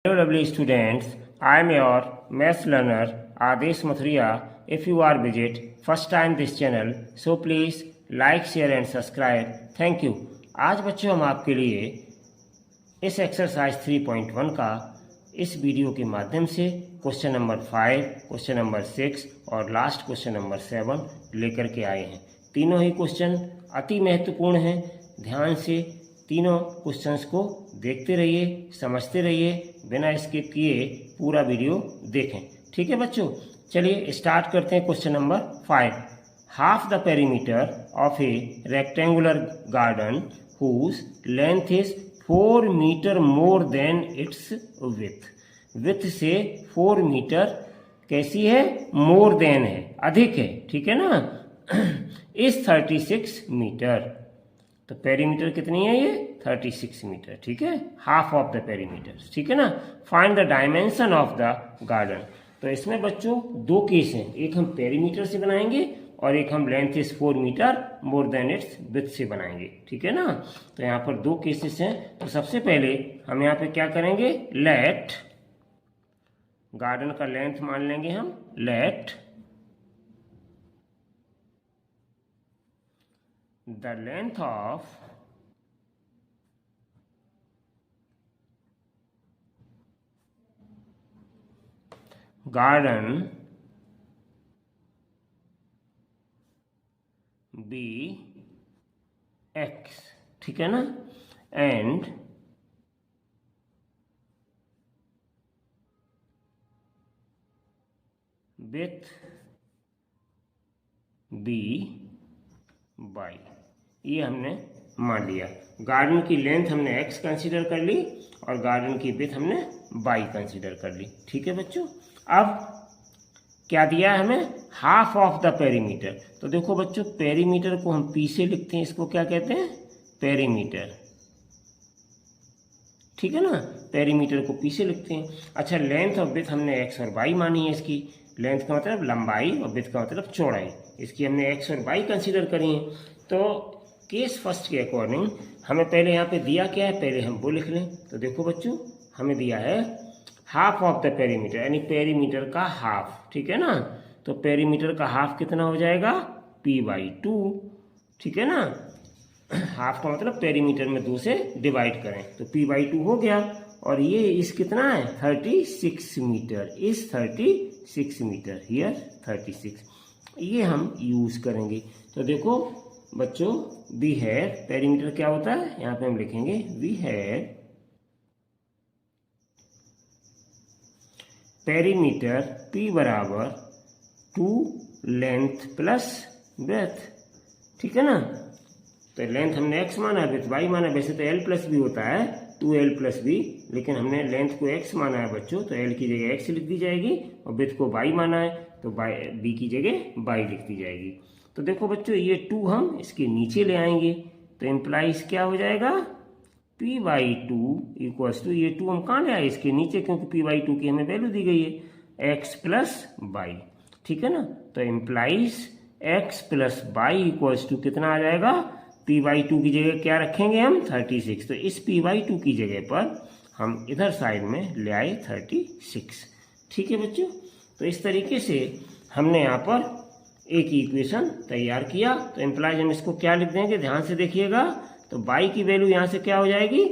Hello lovely students, I am your maths learner Adesh Mathuriya. If you are visit first time this channel, so please like, share and subscribe. Thank you. आज बच्चों हम आपके लिए इस exercise 3.1 का इस video के माध्यम से क्वेश्चन नंबर 5, क्वेश्चन नंबर 6 और लास्ट क्वेश्चन नंबर 7 लेकर के आए हैं। तीनों ही क्वेश्चन अति महत्वपूर्ण हैं। ध्यान से तीनों क्वेश्चंस को देखते रहिए, समझते रहिए, बिना स्किप किए पूरा वीडियो देखें। ठीक है बच्चों, चलिए स्टार्ट करते हैं। Question number 5, half the perimeter of a rectangular garden whose length is 4 metre more than its width. Width से 4 मीटर कैसी है? मोर देन है, अधिक है। ठीक है ना? Is 36 metre. तो पेरीमीटर कितनी है? ये 36 मीटर। ठीक है, हाफ ऑफ द पेरीमीटर। ठीक है ना? Find the dimension of the garden. तो इसमें बच्चों दो केस हैं, एक हम पेरीमीटर से बनाएंगे और एक हम length is 4 metre more than its width से बनाएंगे। ठीक है ना? तो यहाँ पर दो केसेस हैं। तो सबसे पहले हम यहाँ पे क्या करेंगे? लेट गार्डन का लेंथ मान लेंगे हम। Let the length of garden be x। ठीक है ना? and width be y। ये हमने मान लिया। गार्डन की लेंथ हमने x कंसीडर कर ली और गार्डन की विड्थ हमने y कंसीडर कर ली। ठीक है बच्चों, अब क्या दिया है हमें? Half of the perimeter. तो देखो बच्चों, पेरीमीटर को हम p से लिखते हैं, इसको क्या कहते हैं? पेरीमीटर। ठीक है ना? पेरीमीटर को p से लिखते हैं। अच्छा, लेंथ और विड्थ हमने x और y मानी है। इसकी लेंथ का मतलब लंबाई और विड्थ का मतलब चौड़ाई। इसकी हमने x और y कंसीडर करी है। तो केस फर्स्ट के अकॉर्डिंग हमें पहले यहाँ पे दिया क्या है, पहले हम वो लिख लें। तो देखो बच्चों, हमें दिया है हाफ ऑफ द पेरीमीटर, यानी पेरीमीटर का हाफ। ठीक है ना? तो पेरीमीटर का हाफ कितना हो जाएगा? p/2। ठीक है ना? हाफ का मतलब पेरीमीटर में 2 से डिवाइड करें तो p/2 हो गया। और ये इस कितना है? 36 मीटर। इस 36 मीटर, हियर 36। ये हम यूज करेंगे। तो देखो बच्चों, वी हैव, पेरीमीटर क्या होता है? यहाँ पे हम लिखेंगे वी हैव पेरीमीटर p बराबर 2 लेंथ प्लस ब्रेथ। ठीक है ना? तो लेंथ हमने x माना है, ब्रेथ y माना है। वैसे तो l प्लस बी होता है, 2l प्लस बी, लेकिन हमने लेंथ को x माना है बच्चों, तो l की जगह x लिख दी जाएगी और ब्रेथ को y माना है तो b की जगह y लिख दी जाएगी। तो देखो बच्चों, ये 2 हम इसके नीचे ले आएंगे तो इम्प्लाइज क्या हो जाएगा? p/2 इक्वल्स टू, ये 2 हम कहाँ ले आए? इसके नीचे, क्योंकि p/2 की हमें वैल्यू दी गई है x प्लस y। ठीक है ना? तो implies x plus y equals to कितना आ जाएगा? p/2 की जगह क्या रखेंगे हम? 36। तो इस p/2 की जगह पर हम इधर साइड में ले आए 36। ठीक है बच्चों, तो इस तरीके से हमने यहाँ पर एक इक्वेशन तैयार किया। तो इम्प्लाइज हम इसको क्या लिख देंगे? ध्यान से देखिएगा। तो y की वैल्यू यहाँ से क्या हो जाएगी?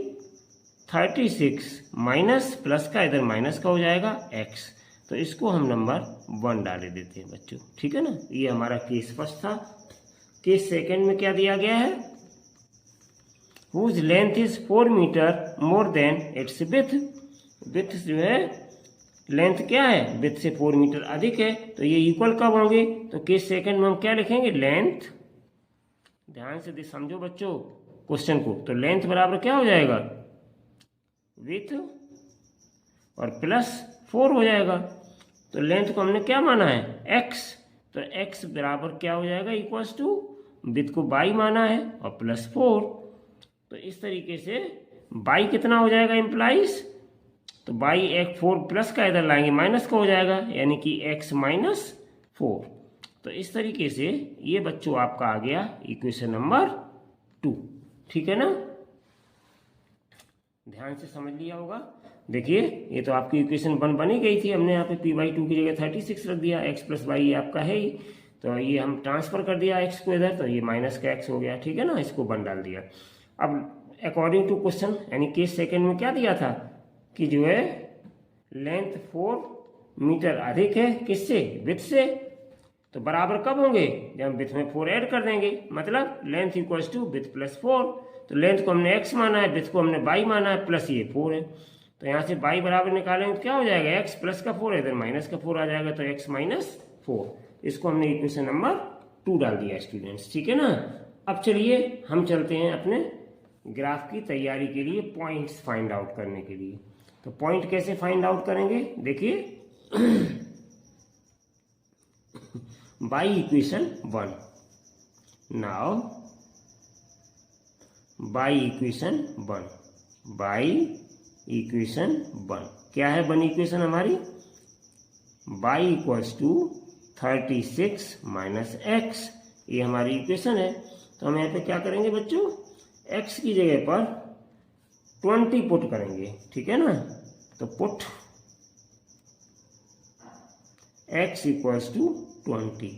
36 माइनस प्लस का इधर माइनस का हो जाएगा x। तो इसको हम नंबर 1 डाले देते हैं बच्चों। ठीक है ना? ये हमारा केस फर्स्ट था। केस सेकंड में क्या दिया गया है? Whose length is 4 metre more than its width. Width जो है, लेंथ क्या है? विड्थ से 4 मीटर अधिक है। तो ये इक्वल कब होंगे? तो केस सेकंड में हम क्या लिखेंगे? लेंथ। ध्यान से समझो बच्चों क्वेश्चन को। तो लेंथ बराबर क्या हो जाएगा? विड्थ और प्लस 4 हो जाएगा। तो लेंथ को हमने क्या माना है? x। तो x बराबर क्या हो जाएगा? इक्वल्स टू, विड्थ को y माना है और प्लस 4। तो इस तरीके से y कितना हो जाएगा इम्प्लाइज? तो y एक 4 प्लस का इधर लाएंगे माइनस का हो जाएगा, यानी कि x माइनस 4। तो इस तरीके से ये बच्चों आपका आ गया इक्वेशन नंबर 2। ठीक है ना? ध्यान से समझ लिया होगा। देखिए ये तो आपकी इक्वेशन 1 बनी गई थी, हमने यहाँ पे p/2 की जगह 36 रख दिया, x प्लस वाई ये आपका है ही, तो ये हम ट्रांसफर कर दिया x को इधर, तो ये माइनस का x हो गया, ठीक है ना, इसको 1 डाल दिया। अब अकॉर्डिंग टू क्वेश्चन यानी केस सेकंड में क्या दिया था कि जो है लेंथ 4 मीटर अधिक है किससे, विड्थ से, तो बराबर कब होंगे, जब हम विड्थ में 4 ऐड कर देंगे, मतलब length equals to width plus 4, तो लेंथ को हमने x माना है, विड्थ को हमने y माना है, प्लस ये 4 है, तो यहाँ से y बराबर निकालेंगे तो क्या हो जाएगा, x प्लस का 4 है, इधर माइनस का 4 आ जाएगा, तो x माइनस 4, इसको हमने इक्वेशन नंबर 2 डाल दिया स्टूडेंट्स, ठीक है ना। अब चलिए हम चलते हैं अपने ग्राफ की तैयारी के लिए पॉइंट्स फाइंड आउट करने के लिए। तो पॉइंट कैसे फाइंड आउट करेंगे, देखिए by equation 1, now by equation 1 क्या है, बनी इक्वेशन हमारी y equals to 36 minus x, ये हमारी इक्वेशन है। तो हम यहाँ पे क्या करेंगे बच्चों, x की जगह पर 20 पुट करेंगे, ठीक है ना, तो पुट x इक्वल्स टू 20।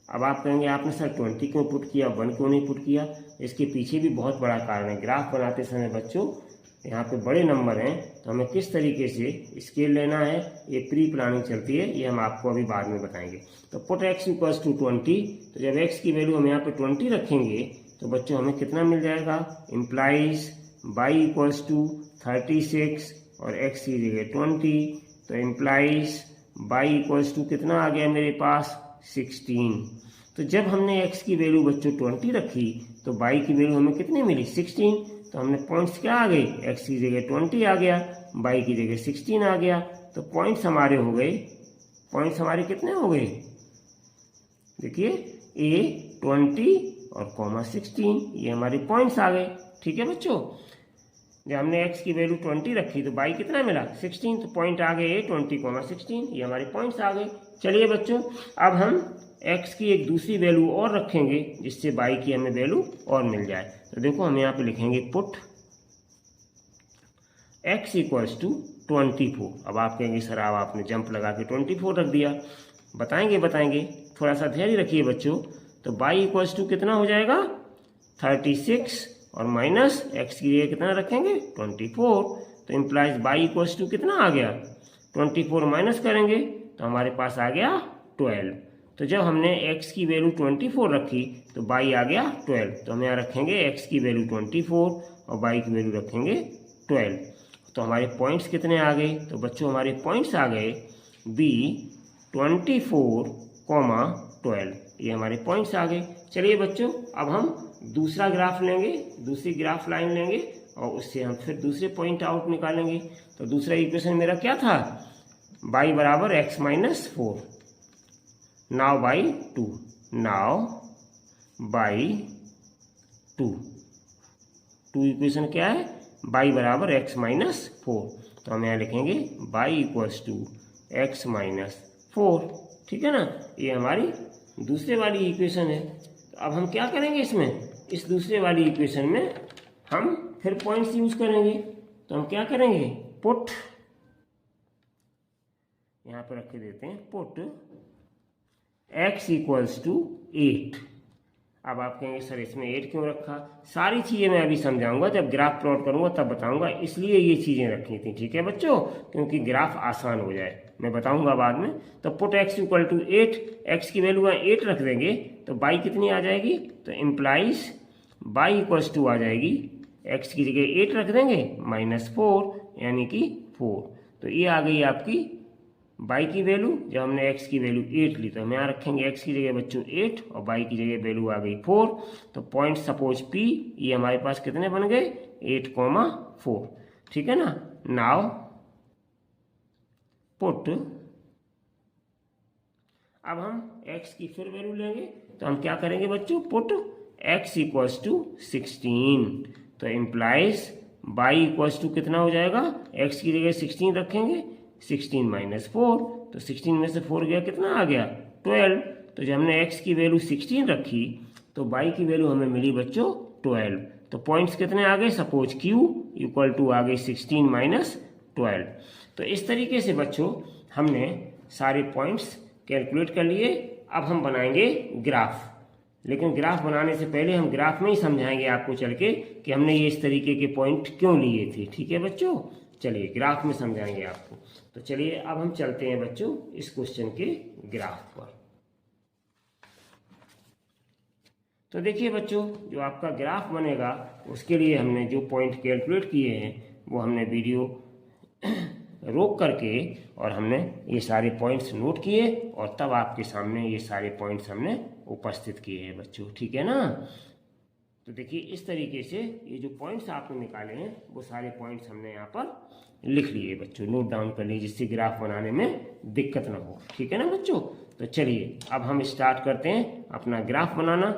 अब आप कहेंगे आपने सर 20 क्यों पुट किया, 1 क्यों नहीं पुट किया, इसके पीछे भी बहुत बड़ा कारण है। ग्राफ बनाते समय बच्चों यहाँ पे बड़े नंबर हैं, तो हमें किस तरीके से स्केल लेना है, ये प्री प्लानिंग चलती है, ये हम आपको अभी बाद में बताएंगे। तो पुट x इक्वल्स टू 20, तो जब x की वैल्यू हम यहाँ पे 20 रखेंगे तो बच्चों हमें कितना मिल जाएगा, इम्प्लाइज y इक्वल्स टू 36 और x की जगह 20, तो इम्प्लाइज y इक्वल्स टू कितना आ गया मेरे पास 16। तो जब हमने x की वैल्यू बच्चों 20 रखी तो y की वैल्यू हमें कितनी मिली 16, तो हमने पॉइंट्स क्या आ गए, x की जगह 20 आ गया, y की जगह 16 आ गया, तो पॉइंट्स हमारे हो गए, पॉइंट्स हमारे कितने हो गए, देखिए a 20 और कॉमा 16, ये हमारे पॉइंट्स आ गए, ठीक है बच्चों। जब हमने x की वैल्यू 20 रखी तो y कितना मिला 16, तो पॉइंट आ गए 20 कॉमा 16, ये हमारे पॉइंट्स आ गए। चलिए बच्चों अब हम x की एक दूसरी वैल्यू और रखेंगे जिससे y की हमें वैल्यू और मिल जाए। तो देखो हम यहाँ पे लिखेंगे पुट x इक्वल्स टू 24। अब आप कहेंगे सर अब आपने जंप लगा के 24 रख दिया, बताएंगे थोड़ा सा धैर्य रखिए बच्चों। तो y इक्वल्स टू कितना हो जाएगा 36 और माइनस x की जगह कितना रखेंगे 24, तो इम्प्लाइज y इक्वल्स टू कितना आ गया 24 माइनस करेंगे तो हमारे पास आ गया 12। तो जब हमने x की वैल्यू 24 रखी तो y आ गया 12, तो हम यहाँ रखेंगे x की वैल्यू 24 और y की वैल्यू रखेंगे 12। तो हमारे पॉइंट्स कितने आ गए, तो बच्चों हमारे पॉइंट्स आ गए b 24, 12, ये हमारे पॉइंट्स आ गए। चलिए बच्चों अब हम दूसरा ग्राफ लेंगे, दूसरी ग्राफ लाइन लेंगे और उससे हम फिर दूसरे पॉइंट आउट निकालेंगे। तो दूसरा इक्वेशन मेरा क्या था, y बराबर x minus 4, now by 2, now by 2 equation क्या है, y बराबर x माइनस 4, तो हम यहाँ लिखेंगे y equals to x minus 4, ठीक है ना, ये हमारी दूसरे वाली इक्वेशन है। तो अब हम क्या करेंगे इसमें, इस दूसरे वाली इक्वेशन में हम फिर पॉइंट्स यूज करेंगे। तो हम क्या करेंगे, पुट यहाँ पर रख के देते हैं पुट x इक्वल्स टू 8। अब आप कहेंगे सर इसमें 8 क्यों रखा, सारी चीज़ें मैं अभी समझाऊंगा, जब ग्राफ प्लॉट करूंगा तब बताऊंगा, इसलिए ये चीज़ें रखी थी, ठीक है बच्चों, क्योंकि ग्राफ आसान हो जाए, मैं बताऊंगा बाद में। तो put x equal to 8, x की वैल्यू 8 रख देंगे तो y कितनी आ जाएगी, तो इम्प्लाइज y इक्वल्स टू आ जाएगी, x की जगह 8 रख देंगे माइनस 4 यानी कि 4, तो ये आ गई आपकी y की वैल्यू। जब हमने x की वैल्यू 8 ली तो हम यहाँ रखेंगे x की जगह बच्चों 8 और y की जगह वैल्यू आ गई 4, तो पॉइंट सपोज p ये हमारे पास कितने बन गए 8,4, ठीक है ना। नाउ पुट, अब हम x की फिर वैल्यू लेंगे तो हम क्या करेंगे बच्चों, पुट x इक्वल्स टू 16, तो इम्प्लाइज y इक्वल्स टू कितना हो जाएगा, x की जगह 16 रखेंगे, 16 माइनस 4, तो 16 में से 4 गया कितना आ गया 12। तो जब हमने x की वैल्यू 16 रखी तो y की वैल्यू हमें मिली बच्चों 12। तो पॉइंट्स कितने आ गए, सपोज q इक्वल टू आ गई 16 माइनस 12। तो इस तरीके से बच्चों हमने सारे पॉइंट्स कैलकुलेट कर लिए। अब हम बनाएंगे ग्राफ, लेकिन ग्राफ बनाने से पहले हम ग्राफ में ही समझाएंगे आपको चल के कि हमने ये इस तरीके के पॉइंट क्यों लिए थे। ठीक है बच्चों, चलिए ग्राफ में समझाएंगे आपको। तो चलिए अब हम चलते हैं बच्चों इस क्वेश्चन के ग्राफ पर। तो देखिए बच्चों, जो आपका ग्राफ बनेगा उसके लिए हमने जो पॉइंट कैलकुलेट किए हैं वो हमने वीडियो रोक करके और हमने ये सारे पॉइंट्स नोट किए और तब आपके सामने ये सारे पॉइंट्स हमने उपस्थित किए हैं बच्चों। ठीक है ना। तो देखिए इस तरीके से ये जो पॉइंट्स आपने निकाले हैं वो सारे पॉइंट्स हमने यहाँ पर लिख लिए बच्चों, नोट डाउन कर लिए, जिससे ग्राफ बनाने में दिक्कत ना हो। ठीक है ना बच्चों। तो चलिए अब हम स्टार्ट करते हैं अपना ग्राफ बनाना।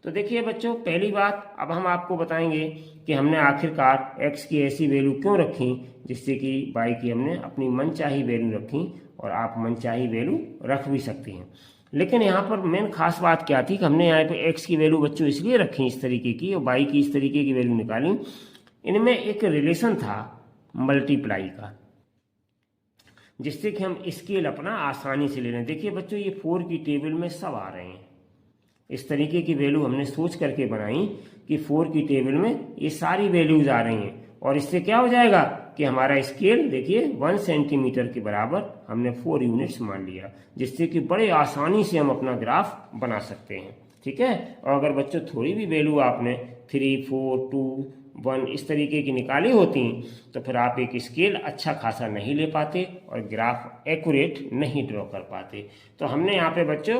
तो देखिए बच्चों, पहली बात अब हम आपको बताएंगे कि हमने आखिरकार x की ऐसी वैल्यू क्यों रखी जिससे कि y की हमने अपनी मनचाही वैल्यू रखी, और आप मनचाही वैल्यू रख भी सकते हैं। लेकिन यहाँ पर मेन खास बात क्या थी कि हमने यहाँ पे x की वैल्यू बच्चों इसलिए रखी इस तरीके की और y की इस तरीके की वैल्यू निकाली। इनमें एक रिलेशन था मल्टीप्लाई का, जिससे कि हम स्केल अपना आसानी से ले लें। देखिए बच्चों, ये 4 की टेबल में सब आ रहे हैं। इस तरीके की वैल्यू हमने सोच करके बनाई कि 4 की टेबल में ये सारी वैल्यूज आ रही हैं, और इससे क्या हो जाएगा कि हमारा स्केल देखिए 1 सेंटीमीटर के बराबर हमने 4 यूनिट्स मान लिया, जिससे कि बड़े आसानी से हम अपना ग्राफ बना सकते हैं। ठीक है। और अगर बच्चों थोड़ी भी वैल्यू आपने 3, 4, 2, 1 इस तरीके की निकाली होती तो फिर आप एक स्केल अच्छा खासा नहीं ले पाते और ग्राफ एक्यूरेट नहीं ड्रॉ कर पाते। तो हमने यहाँ पे बच्चों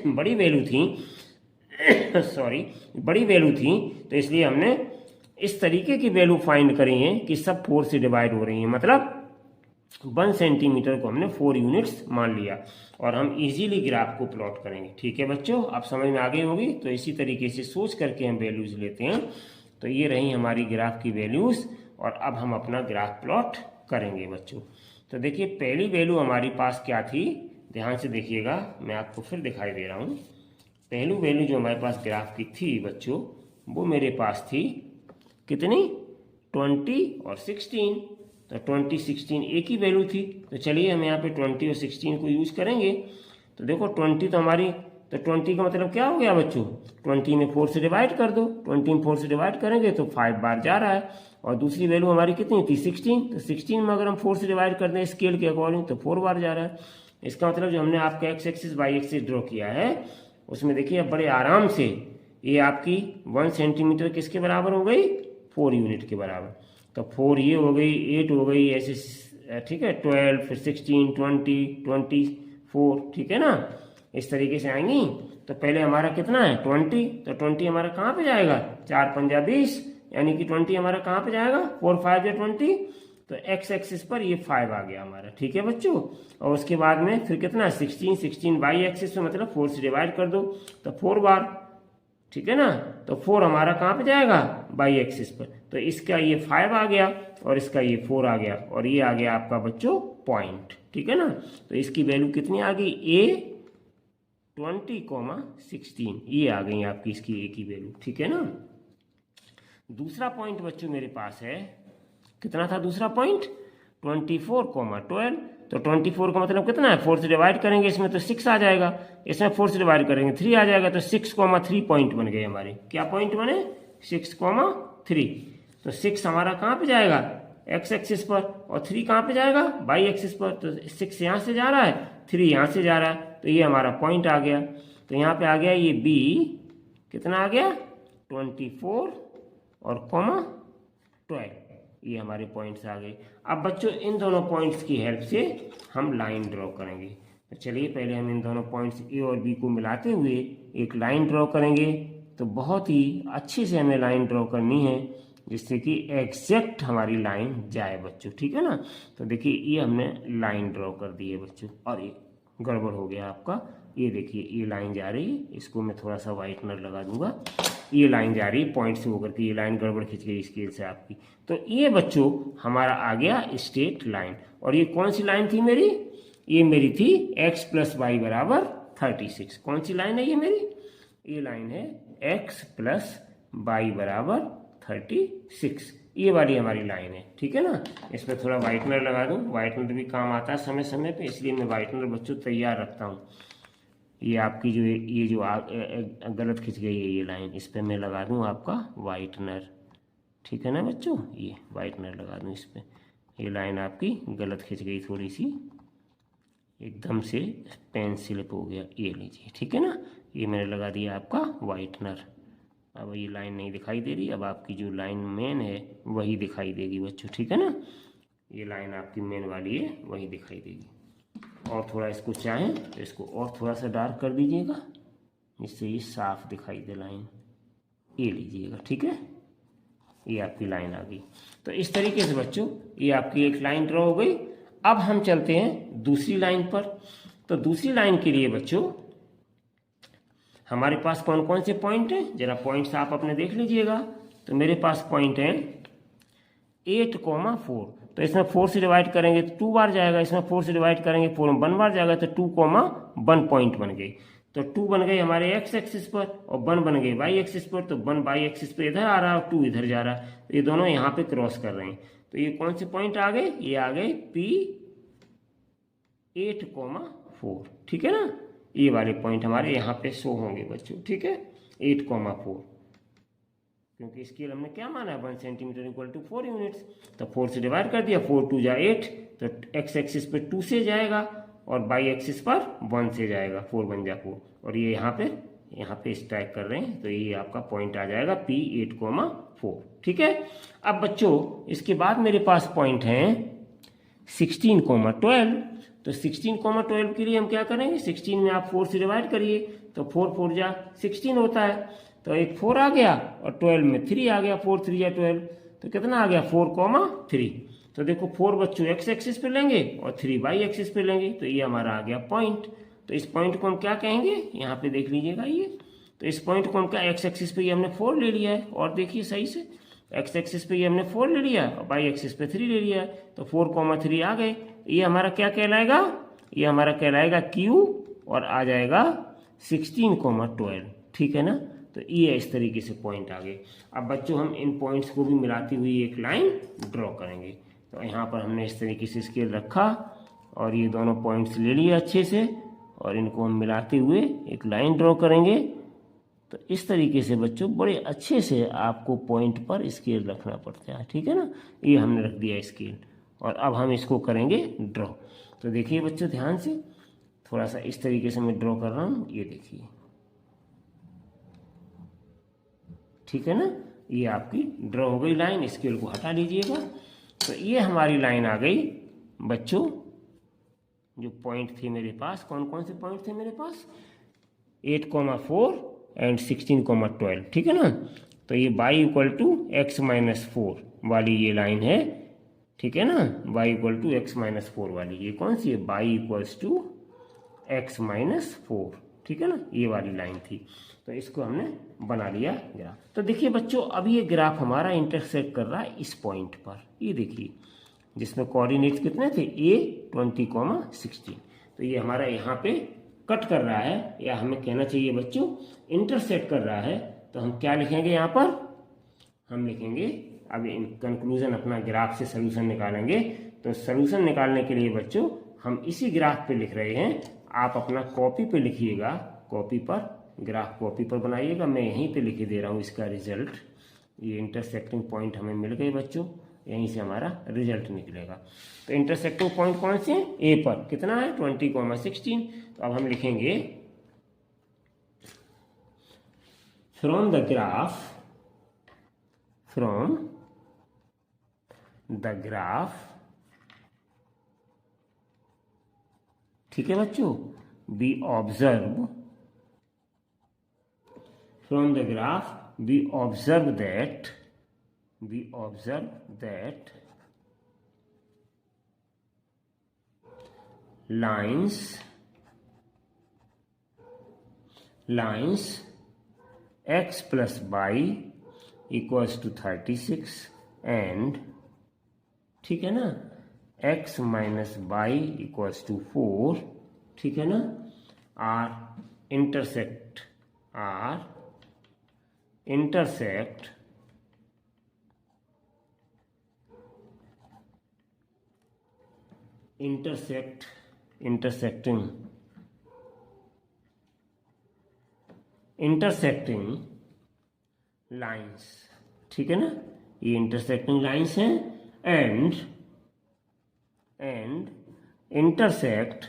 बड़ी वैल्यू थी सॉरी बड़ी वैल्यू थी, तो इसलिए हमने इस तरीके की वैल्यू फाइंड करी है कि सब 4 से डिवाइड हो रही है, मतलब 1 सेंटीमीटर को हमने 4 यूनिट्स मान लिया और हम इजीली ग्राफ को प्लॉट करेंगे। ठीक है बच्चों, आप समझ में आ गई होगी। तो इसी तरीके से सोच करके हम वैल्यूज लेते हैं। तो ये रही हमारी ग्राफ की वैल्यूज, और अब हम अपना ग्राफ प्लॉट करेंगे बच्चों। तो देखिए पहली वैल्यू हमारे पास क्या थी, ध्यान से देखिएगा, मैं आपको फिर दिखाई दे रहा हूँ। पहली वैल्यू जो हमारे पास ग्राफ की थी बच्चों, वो मेरे पास थी कितनी, 20 और 16। तो 20, 16 एक ही वैल्यू थी। तो चलिए हम यहाँ पे 20 और 16 को यूज करेंगे। तो देखो 20 तो हमारी, तो 20 का मतलब क्या हो गया बच्चों, 20 में 4 से डिवाइड कर दो। 20 में 4 से डिवाइड करेंगे तो 5 बार जा रहा है। और दूसरी वैल्यू हमारी कितनी थी, 16। तो 16 में अगर हम 4 से डिवाइड कर दें स्केल के अकॉर्डिंग तो 4 बार जा रहा है। इसका मतलब जो हमने आपका x axis y axis draw किया है उसमें देखिए अब बड़े आराम से ये आपकी 1 सेंटीमीटर किसके बराबर हो गई, 4 यूनिट के बराबर। तो 4 ये हो गई, 8 हो गई, ऐसे ठीक है, 12, फिर 16, 20, 24, ठीक है ना, इस तरीके से आएंगी। तो पहले हमारा कितना है 20, तो 20 हमारा कहाँ पे जाएगा, 4 पंजा 20, यानी कि 20 हमारा कहाँ पे जाएगा, 4 5 या 20। तो एक्स एक्सिस पर ये 5 आ गया हमारा। ठीक है बच्चों। और उसके बाद में फिर कितना 16 वाई एक्सिस पे, मतलब 4 से डिवाइड कर दो तो 4 बार, ठीक है ना। तो 4 हमारा कहाँ पे जाएगा, वाई एक्सिस पर। तो इसका ये 5 आ गया और इसका ये 4 आ गया, और ये आ गया आपका बच्चों पॉइंट। ठीक है ना। तो इसकी वैल्यू कितनी आ गई, A 20, 16 ये आ गई आपकी इसकी A की वैल्यू। ठीक है ना। दूसरा पॉइंट बच्चों मेरे पास है, कितना था दूसरा पॉइंट, 24, 12। तो 24 का मतलब कितना है, 4 से डिवाइड करेंगे इसमें तो 6 आ जाएगा, इसमें 4 से डिवाइड करेंगे 3 आ जाएगा। तो 6, 3 पॉइंट बन गए हमारे। क्या पॉइंट बने, 6, 3। तो 6 हमारा कहाँ पे जाएगा, एक्स एक्सिस पर, और 3 कहाँ पे जाएगा, वाई एक्सिस पर। तो 6 यहाँ से जा रहा है, 3 यहाँ से जा रहा है, तो ये हमारा पॉइंट आ गया। तो यहाँ पे आ गया ये बी, कितना आ गया, 24 और 12, ये हमारे पॉइंट्स आ गए। अब बच्चों इन दोनों पॉइंट्स की हेल्प से हम लाइन ड्रॉ करेंगे। तो चलिए पहले हम इन दोनों पॉइंट्स ए और बी को मिलाते हुए एक लाइन ड्रॉ करेंगे। तो बहुत ही अच्छे से हमें लाइन ड्रॉ करनी है जिससे कि एग्जैक्ट हमारी लाइन जाए बच्चों। ठीक है ना। तो देखिए ये हमने लाइन ड्रॉ कर दी है बच्चों, और ये गड़बड़ हो गया आपका। ये देखिए ये लाइन जा रही है, इसको मैं थोड़ा सा वाइटनर लगा दूंगा। ये लाइन जा रही है पॉइंट से होकर के, ये लाइन गड़बड़ खिंच गई स्केल से आपकी। तो ये बच्चों हमारा आ गया स्ट्रेट लाइन। और ये कौन सी लाइन थी मेरी, ये मेरी थी x + y = 36। कौन सी लाइन है ये मेरी, ये लाइन है x + y = 36। ये वाली हमारी लाइन है, ठीक है ना। इस पर थोड़ा वाइटनर लगा दूँ, वाइटनर भी काम आता है समय समय पे, इसलिए मैं वाइटनर बच्चों तैयार रखता हूँ। ये आपकी जो ये जो गलत खिंच गई है ये लाइन, इस पर मैं लगा दूँ आपका वाइटनर, ठीक है ना बच्चों। ये वाइटनर लगा दूँ इस पर, ये लाइन आपकी गलत खिंच गई थोड़ी सी, एकदम से पेन स्लिप हो गया, ये लीजिए, ठीक है ना। ये मैंने लगा दिया आपका वाइटनर। अब ये लाइन नहीं दिखाई दे रही, अब आपकी जो लाइन मेन है वही दिखाई देगी बच्चों, ठीक है ना। ये लाइन आपकी मेन वाली है वही दिखाई देगी। और थोड़ा इसको चाहें तो इसको और थोड़ा सा डार्क कर दीजिएगा, जिससे ये साफ दिखाई दे लाइन, ये लीजिएगा, ठीक है। ये आपकी लाइन आ गई। तो इस तरीके से बच्चों ये आपकी एक लाइन ड्रॉ हो गई। अब हम चलते हैं दूसरी लाइन पर। तो दूसरी लाइन के लिए बच्चों हमारे पास कौन कौन से पॉइंट हैं, जरा पॉइंट्स आप अपने देख लीजिएगा। तो मेरे पास पॉइंट हैं 8,4, तो इसमें 4 से डिवाइड करेंगे तो 2 बार जाएगा, इसमें 4 से डिवाइड करेंगे 4 में 1 बार जाएगा, तो 2,1 पॉइंट बन गई। तो 2 बन गए हमारे एक्स एक्सिस पर और 1 बन गए वाई एक्सिस पर। तो 1 वाई एक्सिस पे इधर आ रहा है और 2 इधर जा रहा है, तो ये दोनों यहाँ पे क्रॉस कर रहे हैं। तो ये कौन से पॉइंट आ गए, ये आ गए P8,4, ठीक है ना। ये वाले पॉइंट हमारे यहाँ पे शो होंगे बच्चों, ठीक है, 8,4, क्योंकि स्केल हमने क्या माना है 1 सेंटीमीटर इक्वल टू 4 यूनिट्स। तो 4 से डिवाइड कर दिया, 4 2 जा 8, तो एक्स एक्सिस पे 2 से जाएगा और वाई एक्सिस पर 1 से जाएगा, 4 बन जा 4। और ये यहाँ पे स्ट्राइक कर रहे हैं, तो ये आपका पॉइंट आ जाएगा P8,4, ठीक है। अब बच्चों इसके बाद मेरे पास पॉइंट हैं 16,12। तो 16,12 के लिए हम क्या करेंगे, 16 में आप 4 से डिवाइड करिए, तो 4 4 जा 16 होता है, तो एक 4 आ गया और 12 में 3 आ गया, 4 3 या 12, तो कितना आ गया 4,3। तो देखो 4 बच्चों एक्स एक्सिस पे लेंगे और 3 वाई एक्सिस पे लेंगे, तो ये हमारा आ गया पॉइंट। तो इस पॉइंट को हम क्या कहेंगे, यहाँ पे देख लीजिएगा ये, तो इस पॉइंट को हम क्या, एक्स एक्सिस पे ये हमने 4 ले लिया है, और देखिए सही से एक्स एक्सिस पे ये हमने 4 ले लिया और वाई एक्सिस पे 3 ले लिया है, तो 4,3 आ गए। ये हमारा क्या कहलाएगा, ये हमारा कहलाएगा क्यू और आ जाएगा 16,12, ठीक है ना। तो ये इस तरीके से पॉइंट आ गए। अब बच्चों हम इन पॉइंट्स को भी मिलाती हुई एक लाइन ड्रॉ करेंगे। तो यहाँ पर हमने इस तरीके से स्केल रखा और ये दोनों पॉइंट्स ले लिए अच्छे से, और इनको हम मिलाते हुए एक लाइन ड्रॉ करेंगे। तो इस तरीके से बच्चों बड़े अच्छे से आपको पॉइंट पर स्केल रखना पड़ता है, ठीक है ना। ये हमने रख दिया स्केल, और अब हम इसको करेंगे ड्रॉ। तो देखिए बच्चों ध्यान से, थोड़ा सा इस तरीके से मैं ड्रॉ कर रहा हूँ, ये देखिए, ठीक है ना। ये आपकी ड्रॉ हो गई लाइन, स्केल को हटा लीजिएगा। तो ये हमारी लाइन आ गई बच्चों। जो पॉइंट थे मेरे पास, कौन कौन से पॉइंट थे मेरे पास, 8,4 एंड 16,12, ठीक है ना। तो ये y इक्वल टू x-4 वाली ये लाइन है, ठीक है ना। y इक्वल टू x-4 वाली, ये कौन सी है, y इक्वल्स टू x-4, ठीक है ना, ये वाली लाइन थी। तो इसको हमने बना लिया ग्राफ। तो देखिए बच्चों अब ये ग्राफ हमारा इंटरसेक्ट कर रहा है इस पॉइंट पर, ये देखिए, जिसमें कोऑर्डिनेट्स कितने थे, a 20,16। तो ये हमारा यहाँ पे कट कर रहा है, या हमें कहना चाहिए बच्चों इंटरसेक्ट कर रहा है। तो हम क्या लिखेंगे यहाँ पर, हम लिखेंगे, अब इन कंक्लूजन अपना ग्राफ से सोल्यूशन निकालेंगे। तो सोल्यूशन निकालने के लिए बच्चों हम इसी ग्राफ पे लिख रहे हैं, आप अपना कॉपी पे लिखिएगा, कॉपी पर ग्राफ कॉपी पर बनाइएगा, मैं यहीं पे लिख दे रहा हूँ इसका रिजल्ट। ये इंटरसेक्टिंग पॉइंट हमें मिल गए बच्चों, यहीं से हमारा रिजल्ट निकलेगा। तो इंटरसेक्टिंग पॉइंट कौन से हैं, ए पर कितना है 20,16। तो अब हम लिखेंगे फ्रॉम द ग्राफ, ठीक है बच्चों, we observe, from the graph we observe that lines x plus y equals to 36 and, ठीक है ना, x minus y equals to 4, ठीक है ना, intersect इंटरसेक्टिंग लाइंस, ठीक है ना, ये इंटरसेक्टिंग लाइंस हैं एंड इंटरसेक्ट,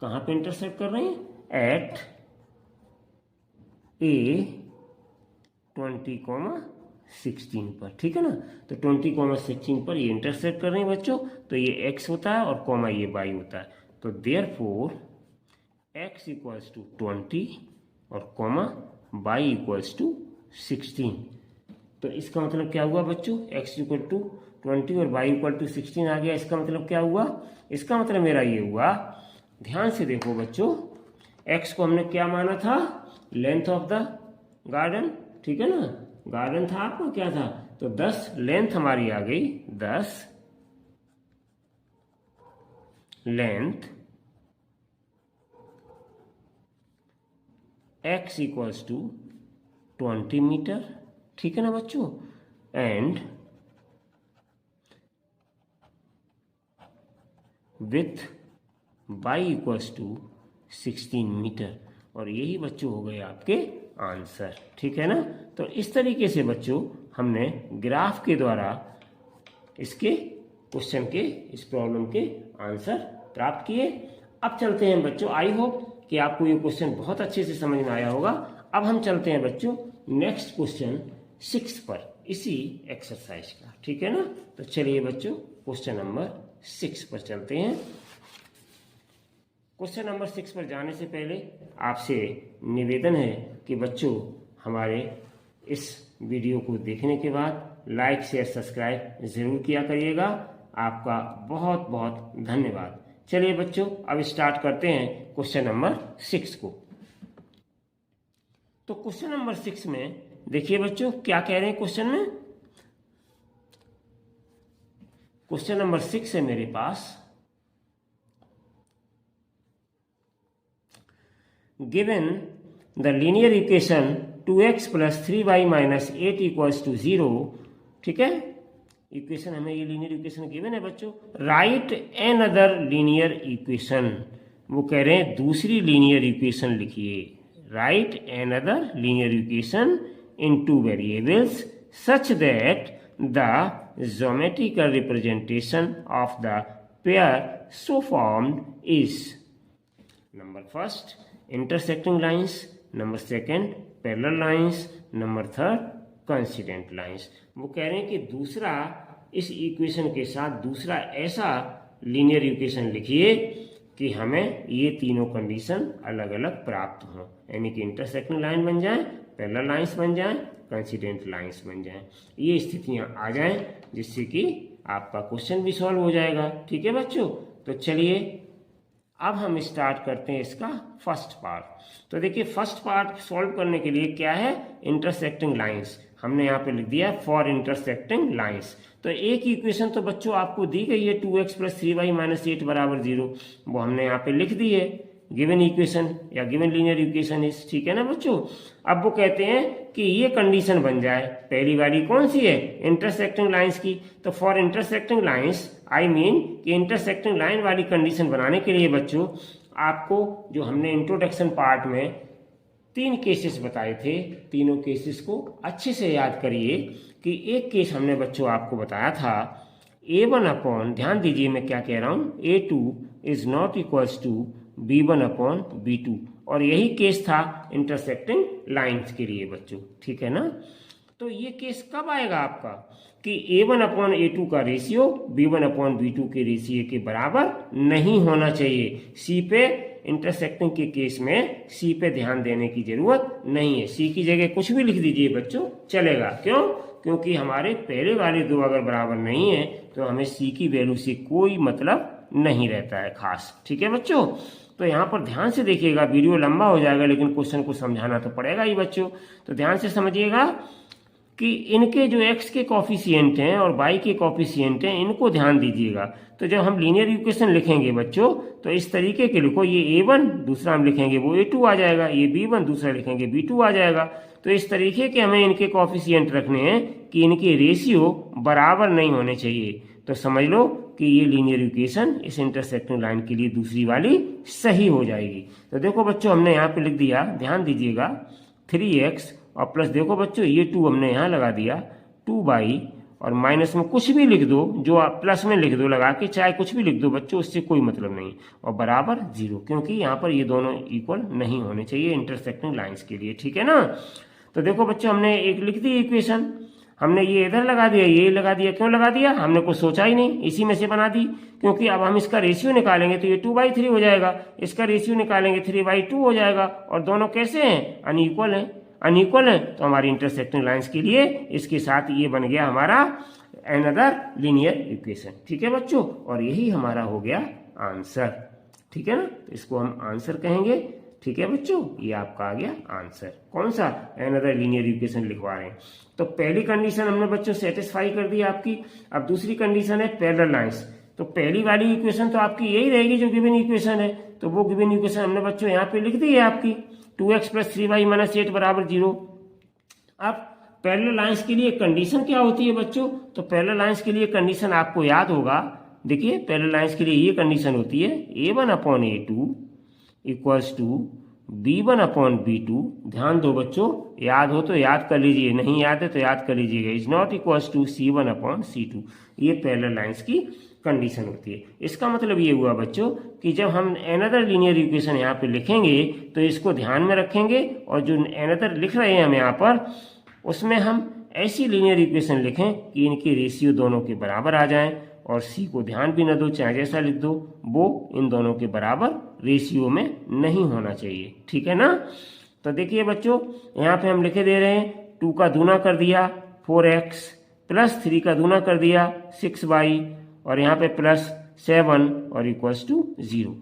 कहां पे इंटरसेक्ट कर रहे हैं, एट A20,16 पर, ठीक है ना। तो 20,16 पर ये इंटरसेक्ट कर रहे हैं बच्चों, तो ये x होता है और कॉमा ये y होता है। तो देयरफॉर x इक्वल्स टू 20 और कॉमा y इक्वल्स टू 16। तो इसका मतलब क्या हुआ बच्चों, x इक्वल टू 20 और y इक्वल टू 16 आ गया। इसका मतलब क्या हुआ, इसका मतलब मेरा ये हुआ, ध्यान से देखो बच्चों, x को हमने क्या माना था, लेंथ ऑफ द गार्डन, ठीक है ना, गार्डन था आपको क्या था, तो 10 लेंथ हमारी आ गई, 10 length x equals to 20 metre, ठीक है ना बच्चों, and width y equals to 16 metre. और यही बच्चों हो गए आपके आंसर, ठीक है ना। तो इस तरीके से बच्चों हमने ग्राफ के द्वारा इसके क्वेश्चन के, इस प्रॉब्लम के आंसर प्राप्त किए। अब चलते हैं बच्चों, आई होप कि आपको ये क्वेश्चन बहुत अच्छे से समझ में आया होगा। अब हम चलते हैं बच्चों नेक्स्ट क्वेश्चन 6 पर, इसी एक्सरसाइज का, ठीक है ना। तो चलिए बच्चों क्वेश्चन नंबर 6 पर चलते हैं। क्वेश्चन नंबर 6 पर जाने से पहले आपसे निवेदन है कि बच्चों हमारे इस वीडियो को देखने के बाद लाइक शेयर सब्सक्राइब जरूर किया करिएगा। आपका बहुत बहुत धन्यवाद। चलिए बच्चों अब स्टार्ट करते हैं क्वेश्चन नंबर 6 को। तो क्वेश्चन नंबर 6 में देखिए बच्चों क्या कह रहे हैं क्वेश्चन में। क्वेश्चन नंबर 6 है मेरे पास, given the linear equation 2x plus 3y minus 8 equals to 0, ठीक है, इक्वेशन हमें ये लीनियर इक्वेशन गिवन है बच्चों। Write an other linear equation, वो कह रहे हैं दूसरी लीनियर इक्वेशन लिखिए। Write an other linear equation in 2 variables such that the geometrical representation of the pair so formed is, number first intersecting lines, number second parallel lines, number third coincident lines. वो कह रहे हैं कि दूसरा इस equation के साथ दूसरा ऐसा लीनियर इक्वेशन लिखिए कि हमें ये तीनों कंडीशन अलग अलग प्राप्त हों, यानी कि इंटरसेक्टिंग लाइन बन जाए, पैरेलल लाइंस बन जाए, कोइंसिडेंट लाइंस बन जाए, ये स्थितियां आ जाएं जिससे कि आपका क्वेश्चन भी सॉल्व हो जाएगा, ठीक है बच्चों। तो चलिए अब हम स्टार्ट करते हैं इसका फर्स्ट पार्ट। तो देखिए फर्स्ट पार्ट सॉल्व करने के लिए क्या है, इंटरसेक्टिंग लाइंस हमने यहाँ पे लिख दिया फॉर इंटरसेक्टिंग लाइंस। तो एक इक्वेशन तो बच्चों आपको दी गई है 2x प्लस 3y माइनस 8 बराबर 0, वो हमने यहाँ पे लिख दी है, गिवन इक्वेशन या गिवन लीनियर इक्वेशन इज, ठीक है ना बच्चों। अब वो कहते हैं कि ये कंडीशन बन जाए, पहली वाली कौन सी है, इंटरसेक्टिंग लाइंस की। तो for intersecting lines I mean कि इंटरसेक्टिंग लाइन वाली कंडीशन बनाने के लिए बच्चों आपको जो हमने इंट्रोडक्शन पार्ट में 3 केसेस बताए थे, तीनों केसेस को अच्छे से याद करिए। कि एक केस हमने बच्चों आपको बताया था A1 अपॉन, ध्यान दीजिए मैं क्या कह रहा हूँ, A2 is not equals to B1 upon B2, और यही केस था इंटरसेक्टिंग लाइंस के लिए बच्चों, ठीक है ना। तो ये केस कब आएगा आपका कि A1 अपॉन A2 का रेशियो B1 अपॉन B2 के रेशियो के बराबर नहीं होना चाहिए। C पे इंटरसेक्टिंग के केस में C पे ध्यान देने की जरूरत नहीं है, C की जगह कुछ भी लिख दीजिए बच्चों चलेगा। क्यों, क्योंकि हमारे पहले वाले दो अगर बराबर नहीं है तो हमें C की वैल्यू से कोई मतलब नहीं रहता है खास, ठीक है बच्चों। तो यहाँ पर ध्यान से देखिएगा, वीडियो लंबा हो जाएगा लेकिन क्वेश्चन को समझाना तो पड़ेगा ही बच्चों। तो ध्यान से समझिएगा कि इनके जो x के कॉफिशिएंट हैं और y के कॉफिशिएंट हैं इनको ध्यान दीजिएगा। तो जब हम लीनियर इक्वेशन लिखेंगे बच्चों तो इस तरीके के लिखो, ये A1 दूसरा हम लिखेंगे वो A2 आ जाएगा, ये B1 दूसरा लिखेंगे B2 आ जाएगा। तो इस तरीके के हमें इनके कोफिशिएंट रखने हैं कि इनके रेशियो बराबर नहीं होने चाहिए। तो समझ लो कि ये लीनियर इक्वेशन इस इंटरसेक्टिंग लाइन के लिए दूसरी वाली सही हो जाएगी। तो देखो बच्चों हमने यहाँ पे लिख दिया, ध्यान दीजिएगा 3x और प्लस देखो बच्चों ये 2 हमने यहाँ लगा दिया 2y और माइनस में कुछ भी लिख दो, जो आप प्लस में लिख दो लगा के, चाहे कुछ भी लिख दो बच्चों, उससे कोई मतलब नहीं, और बराबर 0, क्योंकि यहाँ पर ये दोनों इक्वल नहीं होने चाहिए इंटरसेक्टिंग लाइंस के लिए, ठीक है ना। तो देखो बच्चों हमने एक लिख दी इक्वेशन, हमने ये इधर लगा दिया, ये लगा दिया, क्यों लगा दिया, हमने कुछ सोचा ही नहीं, इसी में से बना दी, क्योंकि अब हम इसका रेशियो निकालेंगे तो ये 2/3 हो जाएगा, इसका रेशियो निकालेंगे 3/2 हो जाएगा, और दोनों कैसे हैं, अनइक्वल हैं, अनइक्वल है तो हमारी इंटरसेक्टिंग लाइंस के लिए इसके साथ ये बन गया हमारा अनदर लीनियर इक्वेशन, ठीक है बच्चों, और यही हमारा हो गया आंसर, ठीक है ना। तो इसको हम आंसर कहेंगे, ठीक है बच्चों, ये आपका आ गया आंसर। कौन सा, अनदर लीनियर इक्वेशन लिखवा रहे हैं। तो पहली कंडीशन हमने बच्चों सेटिस्फाई कर दी आपकी। अब दूसरी कंडीशन है पैरेलल लाइंस। तो पहली वाली इक्वेशन तो आपकी यही रहेगी जो गिवन इक्वेशन है, तो वो गिवन इक्वेशन हमने बच्चों यहाँ पे लिख दी है आपकी 2x + 3y - 8 = 0। अब पैरेलल लाइंस के लिए कंडीशन क्या होती है बच्चों, तो पैरेलल लाइंस के लिए कंडीशन आपको याद होगा, देखिए पैरेलल लाइंस के लिए ये कंडीशन होती है a1/a2 = b1/b2। ध्यान दो बच्चों, याद हो तो याद कर लीजिए, नहीं याद है तो याद कर लीजिएगा, इज नॉट = c1/c2। ये पैरेलल लाइंस की कंडीशन होती है। इसका मतलब ये हुआ बच्चों कि जब हम अनदर लीनियर इक्वेशन यहाँ पे लिखेंगे तो इसको ध्यान में रखेंगे, और जो अनदर लिख रहे हैं हम यहाँ पर उसमें हम ऐसी लीनियर इक्वेशन लिखें कि इनके रेशियो दोनों के बराबर आ जाएं, और सी को ध्यान भी न दो, चाहे जैसा लिख दो, वो इन दोनों के बराबर रेशियो में नहीं होना चाहिए, ठीक है ना। तो देखिए बच्चों यहाँ पे हम लिखे दे रहे हैं 2 का दूना कर दिया 4x + 3 का दूना कर दिया 6y, और यहाँ पे +7 और =0।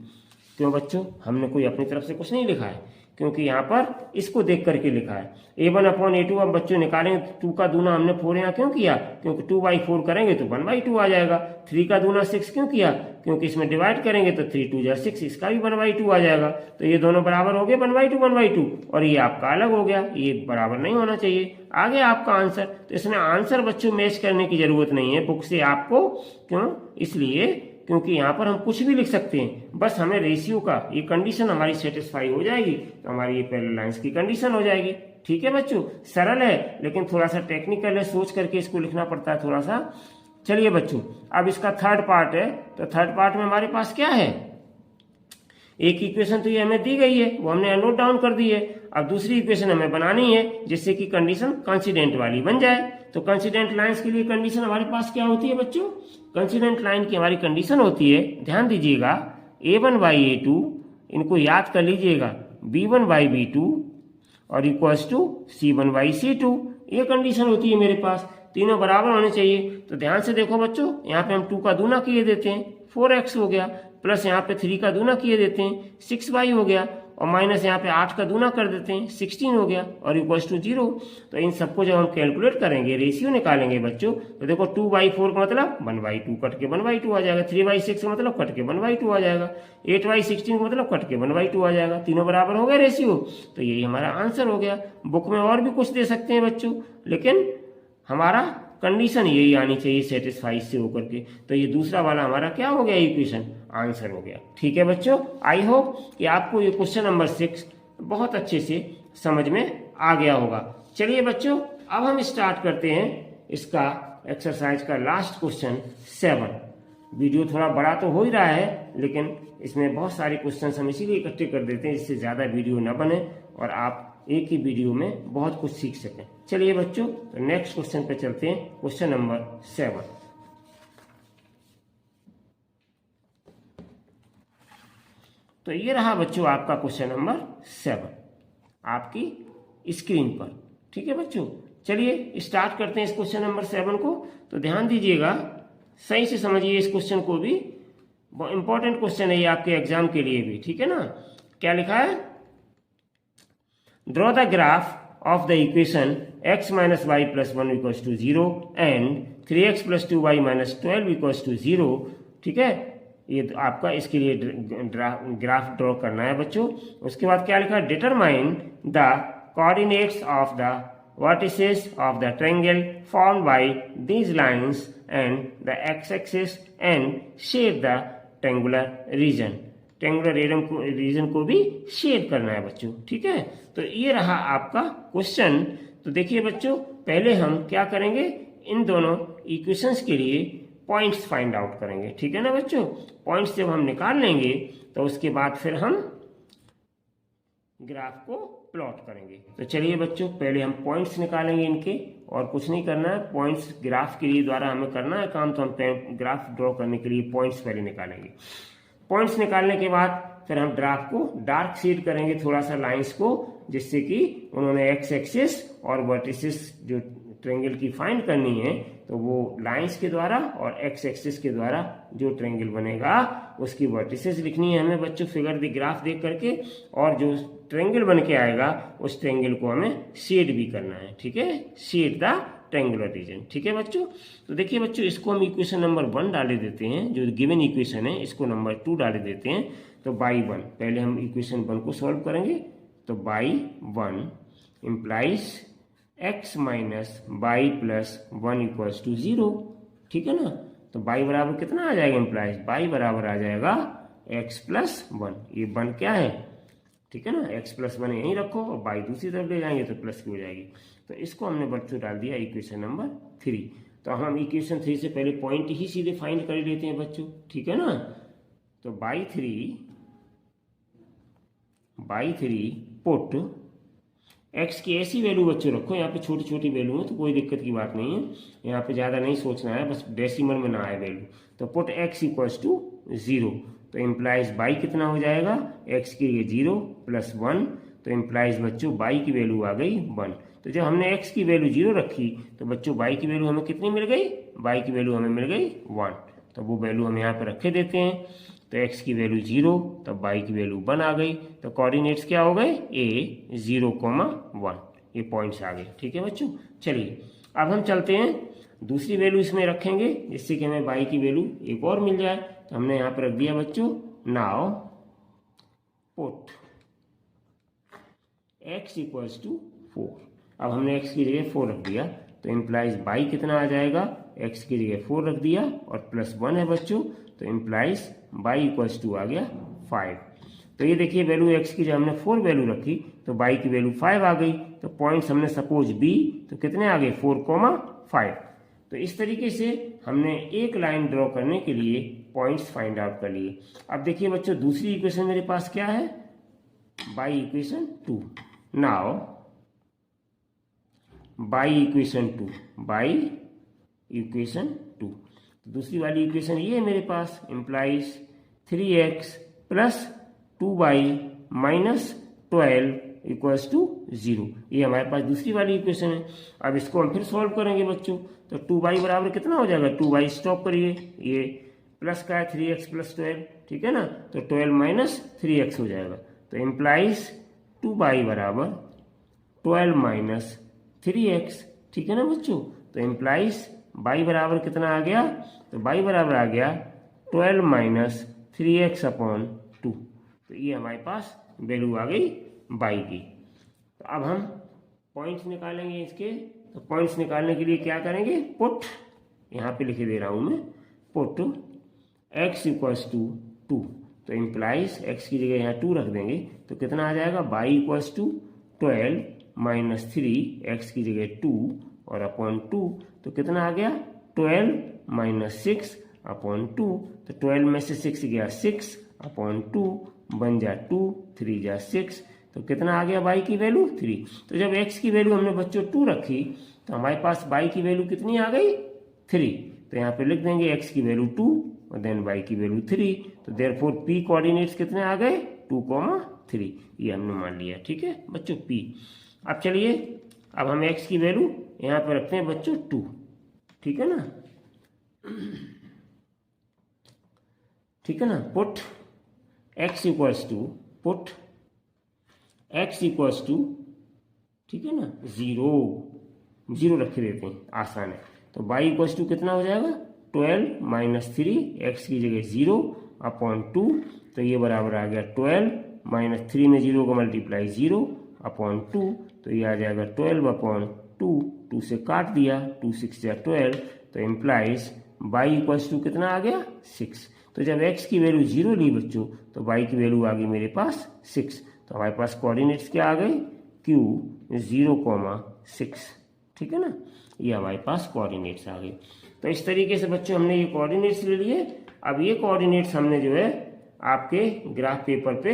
क्यों बच्चों, हमने कोई अपनी तरफ से कुछ नहीं लिखा है, क्योंकि यहाँ पर इसको देख करके लिखा है a1/a2। अब बच्चों निकालेंगे 2 का दूना हमने 4 यहाँ क्यों किया, क्योंकि 2/4 करेंगे तो 1/2 आ जाएगा। 3 का दूना 6 क्यों किया, क्योंकि इसमें डिवाइड करेंगे तो 3 2 = 6, इसका भी 1/2 आ जाएगा। तो ये दोनों बराबर हो गए 1/2, और ये आपका अलग हो गया, ये बराबर नहीं होना चाहिए। आ गया आपका आंसर। तो इसमें आंसर बच्चों मैच करने की जरूरत नहीं है बुक से आपको, क्यों, इसलिए क्योंकि यहाँ पर हम कुछ भी लिख सकते हैं, बस हमें रेशियो का ये कंडीशन हमारी सेटिस्फाई हो जाएगी तो हमारी ये पैरेलल लाइंस की कंडीशन हो जाएगी, ठीक है बच्चों। सरल है लेकिन थोड़ा सा टेक्निकल है, सोच करके इसको लिखना पड़ता है थोड़ा सा। चलिए बच्चों अब इसका थर्ड पार्ट है, तो थर्ड पार्ट में हमारे पास क्या है, एक इक्वेशन तो ये हमें दी गई है, वो हमने नोट डाउन कर दी है। अब दूसरी इक्वेशन हमें बनानी है जिससे कि कंडीशन कोइंसिडेंट वाली बन जाए। तो कोइंसिडेंट लाइंस के लिए कंडीशन हमारे पास क्या होती है बच्चों, कोइंसिडेंट लाइन की हमारी कंडीशन होती है, ध्यान दीजिएगा a1/a2, इनको याद कर लीजिएगा b1/b2 और =c1/c2। ये कंडीशन होती है मेरे पास, तीनों बराबर होने चाहिए। तो ध्यान से देखो बच्चों, यहाँ पे हम 2 का दूना किए देते हैं 4x हो गया, प्लस यहाँ पे 3 का दूना किए देते हैं 6y हो गया, और माइनस यहाँ पे 8 का दूना कर देते हैं 16 हो गया, और =0। तो इन सबको जब हम कैलकुलेट करेंगे, रेशियो निकालेंगे बच्चों, तो देखो 2/4 का मतलब 1/2 कट के 1/2 आ जाएगा, 3/6 का मतलब कट के 1/2 आ जाएगा, 8/16 का मतलब कट के 1/2 आ जाएगा, तीनों बराबर हो गए रेशियो। तो यही हमारा आंसर हो गया। बुक में और भी कुछ दे सकते हैं बच्चों, लेकिन हमारा कंडीशन यही आनी चाहिए सेटिस्फाई से होकर के। तो ये दूसरा वाला हमारा क्या हो गया, इक्वेशन आंसर हो गया, ठीक है बच्चों। आई होप कि आपको ये क्वेश्चन नंबर 6 बहुत अच्छे से समझ में आ गया होगा। चलिए बच्चों अब हम स्टार्ट करते हैं इसका एक्सरसाइज का लास्ट क्वेश्चन 7। वीडियो थोड़ा बड़ा तो हो ही रहा है, लेकिन इसमें बहुत सारे क्वेश्चन हम इसीलिए इकट्ठे कर देते हैं जिससे ज़्यादा वीडियो न बने और आप एक ही वीडियो में बहुत कुछ सीख सकें। चलिए बच्चों तो नेक्स्ट क्वेश्चन पे चलते हैं, क्वेश्चन नंबर 7। तो ये रहा बच्चों आपका क्वेश्चन नंबर 7 आपकी स्क्रीन पर, ठीक है बच्चों। चलिए स्टार्ट करते हैं इस क्वेश्चन नंबर 7 को। तो ध्यान दीजिएगा, सही से समझिए इस क्वेश्चन को भी, बहुत इंपॉर्टेंट क्वेश्चन है ये आपके एग्जाम के लिए भी, ठीक है ना। क्या लिखा है, draw the graph of the equation x minus y plus 1 equals to 0 and 3x plus 2y minus 12 equals to 0, ठीक है। ये तो आपका इसके लिए ग्राफ ड्रॉ करना है बच्चों। उसके बाद क्या लिखा है, determine the coordinates of the vertices of the triangle formed by these lines and the x-axis and shade the triangular region. Triangular region को भी शेड करना है बच्चों, ठीक है। तो ये रहा आपका क्वेश्चन। तो देखिए बच्चों, पहले हम क्या करेंगे, इन दोनों इक्वेशंस के लिए पॉइंट्स फाइंड आउट करेंगे, ठीक है ना बच्चों। पॉइंट्स जब हम निकाल लेंगे तो उसके बाद फिर हम ग्राफ को प्लॉट करेंगे। तो चलिए बच्चों, पहले हम पॉइंट्स निकालेंगे इनके, और कुछ नहीं करना है, पॉइंट्स ग्राफ के लिए द्वारा हमें करना है काम। तो हम ग्राफ ड्रॉ करने के लिए पॉइंट्स पहले निकालेंगे। पॉइंट्स निकालने के बाद फिर हम ग्राफ को डार्क शेड करेंगे थोड़ा सा लाइंस को, जिससे कि उन्होंने एक्स एक्सिस और वर्टिसेस जो ट्रायंगल की फाइंड करनी है तो वो लाइंस के द्वारा और एक्स एक्सिस के द्वारा जो ट्रायंगल बनेगा उसकी वर्टिसेस लिखनी है हमें बच्चों, फिगर द ग्राफ देख करके। और जो ट्रायंगल बन के आएगा उस ट्रायंगल को हमें शेड भी करना है, ठीक है, शेड द ट्रायंगुलर रीजन, ठीक है बच्चों। तो देखिए बच्चों, इसको हम इक्वेशन नंबर 1 डाले देते हैं, जो गिवन इक्वेशन है इसको नंबर 2 डाले देते हैं। तो बाई 1, पहले हम इक्वेशन 1 को सॉल्व करेंगे। तो by 1 implies x minus y plus 1 equals to 0, ठीक है ना। तो बाई बराबर कितना आ जाएगा, इम्प्लाइज बाई बराबर आ जाएगा x प्लस 1। ये 1 क्या है, ठीक है ना, x प्लस 1 यहीं रखो और बाई दूसरी तरफ ले जाएंगे तो प्लस की हो जाएगी। तो इसको हमने बच्चों डाल दिया इक्वेशन नंबर 3। तो हम इक्वेशन 3 से पहले पॉइंट ही सीधे फाइंड कर लेते हैं बच्चों, ठीक है ना। तो बाई 3 पुट x की ऐसी वैल्यू बच्चों रखो, यहाँ पे छोटी छोटी वैल्यू है तो कोई दिक्कत की बात नहीं है, यहाँ पे ज़्यादा नहीं सोचना है, बस डेसिमल में ना आए वैल्यू। तो पुट x इक्वल्स टू 0, तो इम्प्लाइज बाई कितना हो जाएगा, x के लिए 0 प्लस 1, तो इम्प्लाइज बच्चों बाई की वैल्यू आ गई 1। तो जब हमने x की वैल्यू 0 रखी तो बच्चों बाई की वैल्यू हमें कितनी मिल गई, बाई की वैल्यू हमें मिल गई 1। तो वो वैल्यू हम यहाँ पे रखे देते हैं। तो x की वैल्यू 0, तब बाई की वैल्यू 1 आ गई। तो कोऑर्डिनेट्स क्या हो गए, a 0, 1, ये पॉइंट्स आ गए, ठीक है बच्चों। चलिए अब हम चलते हैं दूसरी वैल्यू इसमें रखेंगे, जिससे कि हमें बाई की वैल्यू एक और मिल जाए। तो हमने यहाँ पर रख दिया बच्चों, now put x equals to 4। अब हमने x की जगह 4 रख दिया, तो इम्प्लाइज बाई कितना आ जाएगा, x की जगह 4 रख दिया और प्लस 1 है बच्चों, तो इम्प्लाइज बाई इक्वल्स टू आ गया 5। तो ये देखिए वैल्यू x की जब हमने 4 वैल्यू रखी तो बाई की वैल्यू 5 आ गई। तो पॉइंट्स हमने सपोज b, तो कितने आ गए 4, 5। तो इस तरीके से हमने एक लाइन ड्रॉ करने के लिए पॉइंट्स फाइंड आउट कर लिए। अब देखिए बच्चों, दूसरी इक्वेशन मेरे पास क्या है, by equation 2। Now by equation 2, तो दूसरी वाली इक्वेशन ये है मेरे पास, implies 3x plus 2y minus 12 equals to 0। ये हमारे पास दूसरी वाली इक्वेशन है। अब इसको हम फिर सॉल्व करेंगे बच्चों। तो 2y बराबर कितना हो जाएगा, 2y स्टॉप करिए, ये प्लस का है 3x प्लस 12, ठीक है ना। तो 12 माइनस 3x हो जाएगा। तो इम्प्लाइज 2y बराबर 12 माइनस 3x, ठीक है ना बच्चों। तो इम्प्लाइज बाई बराबर कितना आ गया, तो बाई बराबर आ गया 12 माइनस 3x अपॉन 2। तो ये हमारे पास वैल्यू आ गई बाई की। तो अब हम पॉइंट्स निकालेंगे इसके। तो पॉइंट्स निकालने के लिए क्या करेंगे, पुट, यहाँ पे लिखे दे रहा हूँ मैं, पुट x इक्वल्स टू 2। तो इम्प्लाइज x की जगह यहाँ 2 रख देंगे, तो कितना आ जाएगा, y equals to 12 minus 3, x की जगह 2 और अपॉन 2, तो कितना आ गया 12 माइनस 6 अपॉन 2। तो 12 में से 6 गया 6 अपॉन 2, बन जा 2, 3 जा 6, तो कितना आ गया बाई की वैल्यू 3। तो जब x की वैल्यू हमने बच्चों 2 रखी तो हमारे पास बाई की वैल्यू कितनी आ गई 3। तो यहाँ पे लिख देंगे x की वैल्यू 2 और देन y की वैल्यू 3। तो देयरफॉर p कोऑर्डिनेट्स कितने आ गए 2, 3, ये हमने मान लिया, ठीक है बच्चों p। अब चलिए, अब हम x की वैल्यू यहाँ पे रखते हैं बच्चों 2, ठीक है ना, ठीक है ना। पुट x इक्वल्स टू, ठीक है ना, 0 रखे देते हैं, आसान है। तो y इक्वल्स टू कितना हो जाएगा 12 माइनस 3, x की जगह 0 अपॉन 2, तो ये बराबर आ गया 12 माइनस 3 में 0 का मल्टीप्लाई 0 अपॉन 2, तो ये आ जाएगा 12/2, 2 से काट दिया, 2 6 या 12, तो इम्प्लाइज y इक्वल्स टू कितना आ गया 6। तो जब x की वैल्यू 0 ली बच्चों तो y की वैल्यू आ गई मेरे पास 6। तो हमारे पास कोऑर्डिनेट्स क्या आ गए q 0,6, ठीक है ना, ये हमारे पास कोऑर्डिनेट्स आ गए। तो इस तरीके से बच्चों हमने ये कोऑर्डिनेट्स ले लिए। अब ये कोऑर्डिनेट्स हमने जो है आपके ग्राफ पेपर पे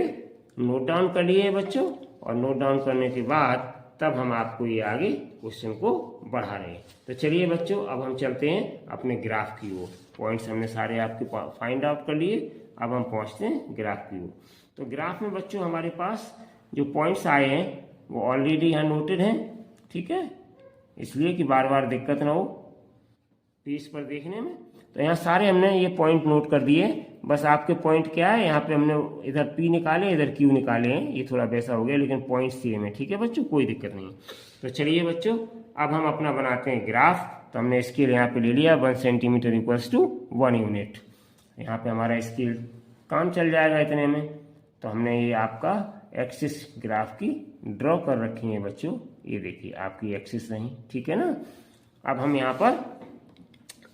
नोट डाउन कर लिए हैं बच्चों, और नोट डाउन करने के बाद तब हम आपको ये आगे क्वेश्चन को बढ़ा रहे हैं। तो चलिए बच्चों अब हम चलते हैं अपने ग्राफ की ओर। पॉइंट्स हमने सारे आपके फाइंड आउट कर लिए, अब हम पहुंचते हैं ग्राफ की ओर। तो ग्राफ में बच्चों हमारे पास जो पॉइंट्स आए हैं वो ऑलरेडी यहाँ नोटेड हैं, ठीक है, इसलिए कि बार बार दिक्कत ना हो पेज पर देखने में। तो यहाँ सारे हमने ये पॉइंट नोट कर दिए। बस आपके पॉइंट क्या है, यहाँ पे हमने इधर P निकाले इधर Q निकाले हैं, ये थोड़ा वैसा हो गया लेकिन पॉइंट सेम है, ठीक है बच्चों, कोई दिक्कत नहीं। तो चलिए बच्चों अब हम अपना बनाते हैं ग्राफ। तो हमने स्केल यहाँ पे ले लिया 1 सेंटीमीटर इक्वल्स टू 1 यूनिट। यहाँ पे हमारा स्केल काम चल जाएगा इतने में। तो हमने ये आपका एक्सिस ग्राफ की ड्रॉ कर रखी है बच्चों, ये देखिए आपकी एक्सिस रही, ठीक है ना। अब हम यहाँ पर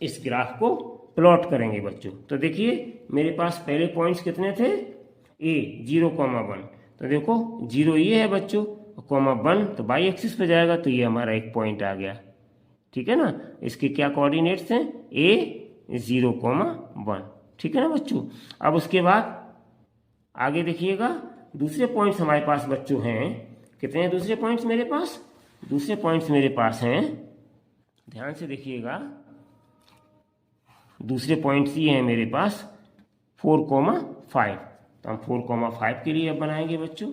इस ग्राफ को प्लॉट करेंगे बच्चों। तो देखिए मेरे पास पहले पॉइंट्स कितने थे, a 0,1। तो देखो 0 ये है बच्चों, कॉमा 1 तो बाई एक्सिस पे जाएगा, तो ये हमारा एक पॉइंट आ गया, ठीक है ना। इसके क्या कोऑर्डिनेट्स हैं, a 0,1, ठीक है ना बच्चों। अब उसके बाद आगे देखिएगा दूसरे पॉइंट्स हमारे पास बच्चों हैं, कितने हैं दूसरे पॉइंट्स मेरे पास, दूसरे पॉइंट्स मेरे पास हैं, ध्यान से देखिएगा, दूसरे पॉइंट्स ये हैं मेरे पास 4,5। तो हम 4,5 के लिए अब बनाएंगे बच्चों,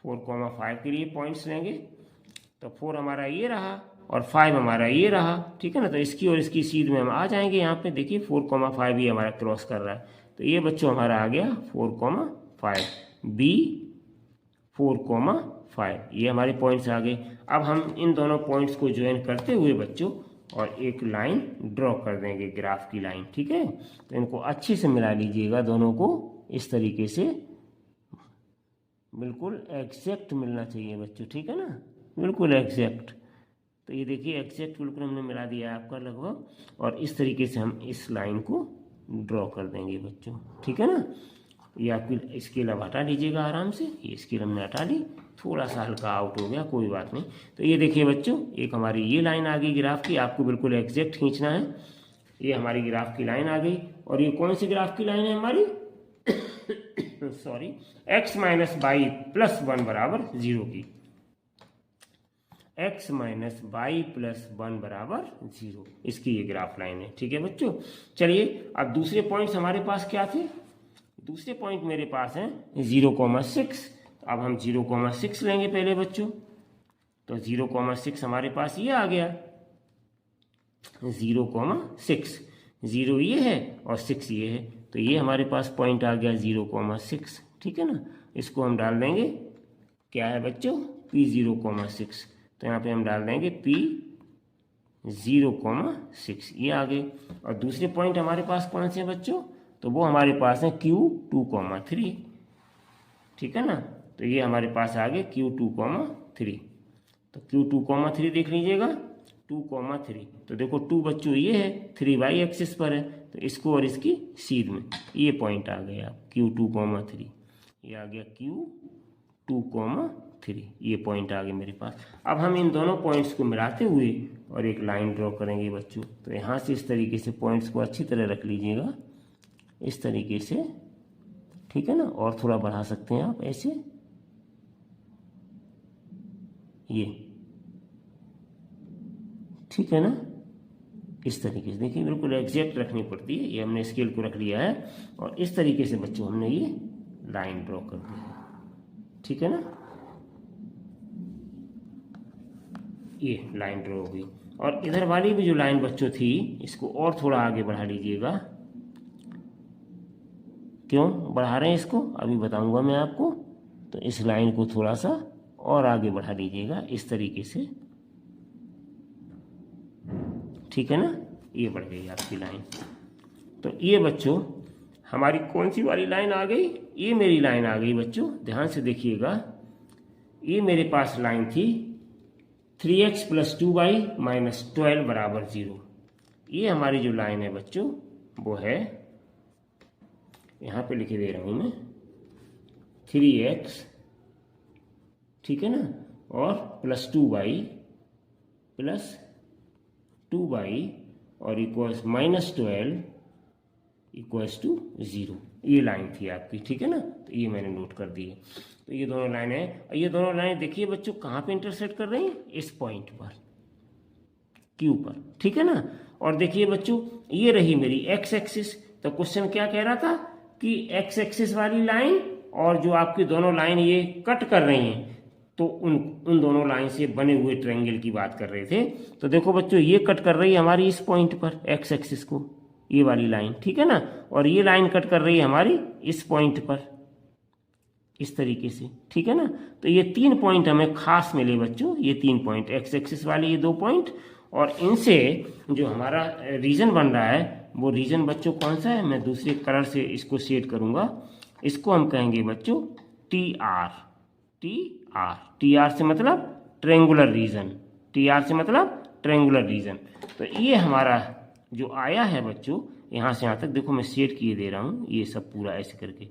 4,5 के लिए पॉइंट्स लेंगे। तो 4 हमारा ये रहा और 5 हमारा ये रहा, ठीक है ना। तो इसकी और इसकी सीध में हम आ जाएंगे, यहाँ पे देखिए 4,5 ये हमारा क्रॉस कर रहा है, तो ये बच्चों हमारा आ गया 4,5, b 4,5, ये हमारे पॉइंट्स आ गए। अब हम इन दोनों पॉइंट्स को ज्वाइन करते हुए बच्चों और एक लाइन ड्रॉ कर देंगे, ग्राफ की लाइन, ठीक है। तो इनको अच्छे से मिला लीजिएगा दोनों को, इस तरीके से बिल्कुल एग्जैक्ट मिलना चाहिए बच्चों, ठीक है ना, बिल्कुल एग्जैक्ट। तो ये देखिए एग्जैक्ट बिल्कुल हमने मिला दिया है आपका लगभग, और इस तरीके से हम इस लाइन को ड्रॉ कर देंगे बच्चों, ठीक है ना। ये आपकी स्केल अब हटा लीजिएगा आराम से, ये स्केल हमने हटा ली, थोड़ा सा हल्का आउट हो गया, कोई बात नहीं। तो ये देखिए बच्चों एक हमारी ये लाइन आ गई ग्राफ की, आपको बिल्कुल एग्जैक्ट खींचना है। ये हमारी ग्राफ की लाइन आ गई, और ये कौन सी ग्राफ की लाइन है हमारी sorry, x minus y plus 1 बराबर 0 की, x माइनस बाई प्लस 1 बराबर 0, इसकी ये ग्राफ लाइन है, ठीक है बच्चों। चलिए अब दूसरे पॉइंट्स हमारे पास क्या थे, दूसरे पॉइंट मेरे पास हैं 0,6। अब हम 0,6 लेंगे पहले बच्चों। तो 0,6 हमारे पास ये आ गया, 0,6, 0 ये है और 6 ये है, तो ये हमारे पास पॉइंट आ गया 0,6, ठीक है ना। इसको हम डाल देंगे, क्या है बच्चों, p 0,6। तो यहाँ पे हम डाल देंगे p 0,6, ये आ गए। और दूसरे पॉइंट हमारे पास कौन से हैं बच्चों, तो वो हमारे पास है Q 2,3, ठीक है ना। तो ये हमारे पास आ गए Q 2,3। तो Q 2,3 देख लीजिएगा, 2,3। तो देखो 2 बच्चों ये है, 3 वाई एक्सिस पर है, तो इसको और इसकी सीध में ये पॉइंट आ गया Q 2,3, ये आ गया Q 2,3, ये पॉइंट आ गए मेरे पास। अब हम इन दोनों पॉइंट्स को मिलाते हुए और एक लाइन ड्रॉ करेंगे बच्चों। तो यहाँ से इस तरीके से पॉइंट्स को अच्छी तरह रख लीजिएगा, इस तरीके से, ठीक है ना। और थोड़ा बढ़ा सकते हैं आप ऐसे, ये ठीक है ना, इस तरीके से देखिए बिल्कुल एग्जैक्ट रखनी पड़ती है। ये हमने स्केल को रख लिया है और इस तरीके से बच्चों हमने ये लाइन ड्रॉ कर दी है, ठीक है ना। ये लाइन ड्रॉ हो गई, और इधर वाली भी जो लाइन बच्चों थी इसको और थोड़ा आगे बढ़ा लीजिएगा। क्यों बढ़ा रहे हैं इसको अभी बताऊंगा मैं आपको। तो इस लाइन को थोड़ा सा और आगे बढ़ा लीजिएगा इस तरीके से, ठीक है ना, ये बढ़ गई आपकी लाइन। तो ये बच्चों हमारी कौन सी वाली लाइन आ गई, ये मेरी लाइन आ गई बच्चों, ध्यान से देखिएगा। ये मेरे पास लाइन थी 3x + 2y - 12 बराबर 0। ये हमारी जो लाइन है बच्चों वो है, यहाँ पे लिखे दे रहा हूँ मैं, 3x, ठीक है ना, और +2y और इक्वल्स -12 इक्वल्स टू 0। ये लाइन थी आपकी, ठीक है ना। तो ये मैंने नोट कर दी है। तो ये दोनों लाइनें हैं, और ये दोनों लाइनें देखिए बच्चों कहाँ पे इंटरसेक्ट कर रही हैं, इस पॉइंट पर, Q पर, ठीक है ना। और देखिए बच्चों ये रही मेरी x एक्सिस। तो क्वेश्चन क्या कह रहा था कि x एक्सिस वाली लाइन और जो आपकी दोनों लाइन ये कट कर रही हैं, तो उन दोनों लाइन से बने हुए ट्रायंगल की बात कर रहे थे। तो देखो बच्चों ये कट कर रही है हमारी इस पॉइंट पर x एक्सिस को, ये वाली लाइन, ठीक है ना, और ये लाइन कट कर रही है हमारी इस पॉइंट पर, इस तरीके से, ठीक है ना। तो ये 3 पॉइंट हमें खास मिले बच्चों, ये 3 पॉइंट x एक्सिस वाले ये 2 पॉइंट, और इनसे जो हमारा रीजन बन रहा है वो रीजन बच्चों कौन सा है, मैं दूसरे कलर से इसको शेड करूंगा। इसको हम कहेंगे बच्चों TR। TR से मतलब ट्रायंगुलर रीजन, TR से मतलब ट्रायंगुलर रीजन। तो ये हमारा जो आया है बच्चों यहाँ से यहाँ तक, देखो मैं शेड किए दे रहा हूँ, ये सब पूरा ऐसे करके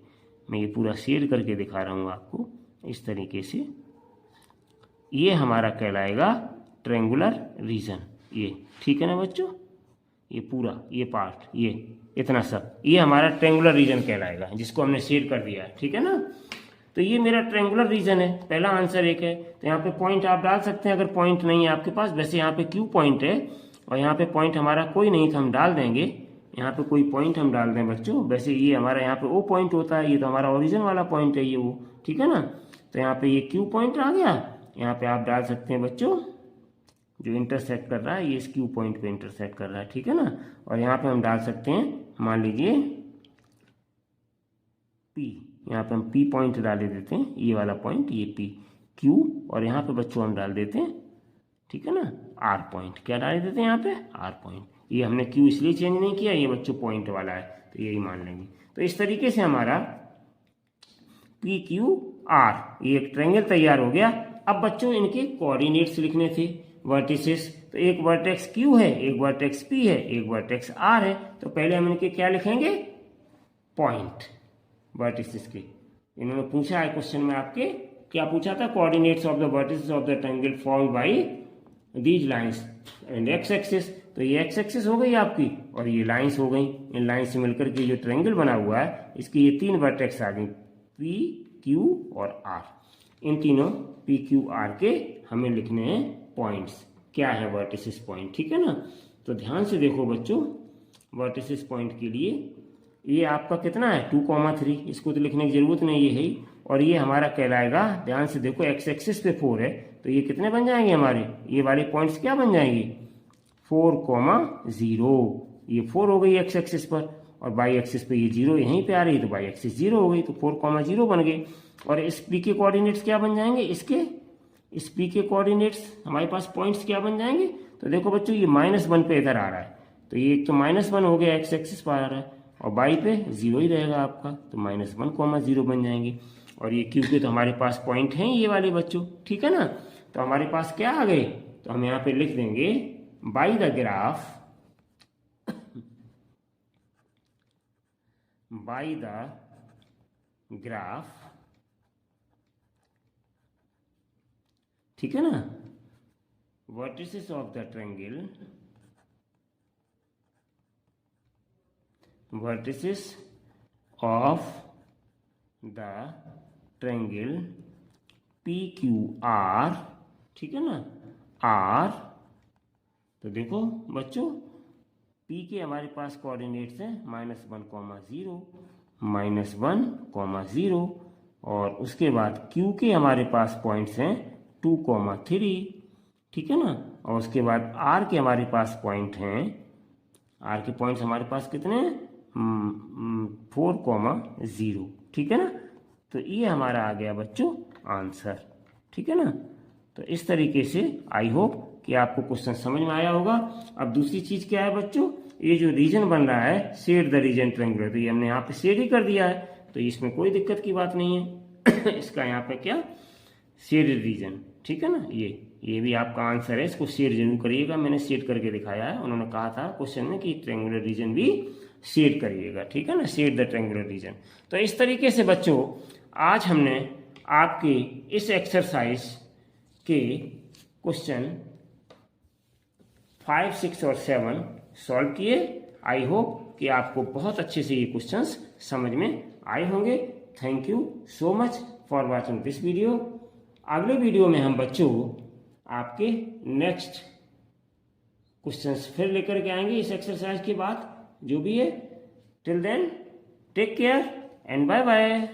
मैं ये पूरा शेड करके दिखा रहा हूँ आपको इस तरीके से। ये हमारा कहलाएगा ट्रायंगुलर रीजन, ये, ठीक है ना बच्चों। ये पूरा ये पार्ट, ये इतना सब, ये हमारा ट्रायंगुलर रीजन कहलाएगा, जिसको हमने शेड कर दिया है, ठीक है ना। तो ये मेरा ट्रायंगुलर रीजन है, पहला आंसर एक है। तो यहाँ पे पॉइंट आप डाल सकते हैं, अगर पॉइंट नहीं है आपके पास। वैसे यहाँ पे Q पॉइंट है, और यहाँ पे पॉइंट हमारा कोई नहीं था, हम डाल देंगे यहाँ पे कोई पॉइंट हम डाल दें बच्चों। वैसे ये हमारा यहाँ पे O पॉइंट होता है, ये तो हमारा ओरिजिन वाला पॉइंट है ये वो, ठीक है ना। तो यहाँ पे ये Q पॉइंट आ गया, यहाँ पे आप डाल सकते हैं बच्चों जो इंटरसेक्ट कर रहा है, ये इस Q पॉइंट पे इंटरसेक्ट कर रहा है, ठीक है ना। और यहाँ पे हम डाल सकते हैं, मान लीजिए P, यहाँ पे हम P पॉइंट डाले देते हैं, ये वाला पॉइंट, ये P Q, और यहाँ पे बच्चों हम डाल देते हैं, ठीक है ना, R पॉइंट। क्या डाल देते हैं यहाँ पे, R पॉइंट। ये हमने Q इसलिए चेंज नहीं किया, ये बच्चों पॉइंट वाला है, तो यही मान लेंगे। तो इस तरीके से हमारा PQR ये एक ट्रायंगल तैयार हो गया। अब बच्चों इनके कोऑर्डिनेट्स लिखने थे, वर्टिसेस। तो एक वर्टेक्स Q है, एक वर्टेक्स P है, एक वर्टेक्स R है। तो पहले हम इनके क्या लिखेंगे, पॉइंट वर्टिसेस के। इन्होंने पूछा है क्वेश्चन में आपके, क्या पूछा था, coordinates of the vertices of the triangle formed by these lines and x axis. तो ये x एक्सिस हो गई आपकी, और ये लाइंस हो गई। इन लाइन से मिलकर के जो ट्रायंगल बना हुआ है, इसकी ये 3 वर्टेक्स आ गई, P, Q और R। इन तीनों P, Q, R के हमें लिखने हैं पॉइंट्स, क्या है वर्टिसेस पॉइंट, ठीक है ना। तो ध्यान से देखो बच्चों, वर्टिसेस पॉइंट के लिए ये आपका कितना है 2,3, इसको तो लिखने की जरूरत नहीं, ये है। और ये हमारा कहलाएगा, ध्यान से देखो, x एक्सिस पे 4 है, तो ये कितने बन जाएंगे हमारे, ये वाले पॉइंट्स क्या बन जाएंगे, 4,0। ये 4 हो गई x एक्सिस पर, और y एक्सिस पे ये 0 यहीं पे आ रही है, तो y एक्सिस 0 हो गई, तो 4,0 बन गए। और इस P के कोऑर्डिनेट्स क्या बन जाएंगे, इस P के कोऑर्डिनेट्स हमारे पास पॉइंट्स क्या बन जाएंगे। तो देखो बच्चों ये -1 पे इधर आ रहा है, तो ये एक तो -1 हो गया, x एक्सिस पर आ रहा है, और y पे 0 ही रहेगा आपका, तो -1,0 बन जाएंगे। और ये Q के तो हमारे पास पॉइंट हैं ये वाले बच्चों, ठीक है ना। तो हमारे पास क्या आ गए, तो हम यहाँ पे लिख देंगे बाय द ग्राफ, ठीक है ना, vertices of the triangle, vertices of the triangle PQR, ठीक है ना, R। तो देखो बच्चों P के हमारे पास कोऑर्डिनेट्स हैं -1,0 और उसके बाद Q के हमारे पास पॉइंट्स हैं 2,3, ठीक है ना। और उसके बाद R के हमारे पास पॉइंट हैं, R के पॉइंट्स हमारे पास कितने हैं 4,0, ठीक है ना। तो ये हमारा आ गया बच्चों आंसर, ठीक है ना। तो इस तरीके से आई होप कि आपको क्वेश्चन समझ में आया होगा। अब दूसरी चीज क्या है बच्चों, ये जो रीजन बन रहा है शेड द रीजन ट्रायंगुलर, तो ये हमने यहाँ पे शेड ही कर दिया है, तो इसमें कोई दिक्कत की बात नहीं है। इसका यहाँ पे क्या शेडेड रीजन, ठीक है ना। ये भी आपका आंसर है, इसको शेड जरूर करिएगा, मैंने शेड करके दिखाया है। उन्होंने कहा था क्वेश्चन में कि ट्रायंगुलर रीजन भी शेड करिएगा, ठीक है ना, शेड द ट्रायंगुलर रीजन। तो इस तरीके से बच्चों आज हमने आपके इस एक्सरसाइज के क्वेश्चन 5, 6 और 7 सॉल्व किए। आई होप कि आपको बहुत अच्छे से ये क्वेश्चंस समझ में आए होंगे। Thank you so much for watching this video. अगले वीडियो में हम बच्चों आपके नेक्स्ट क्वेश्चंस फिर लेकर के आएंगे इस एक्सरसाइज के बाद, जो भी है। Till then take care and bye bye.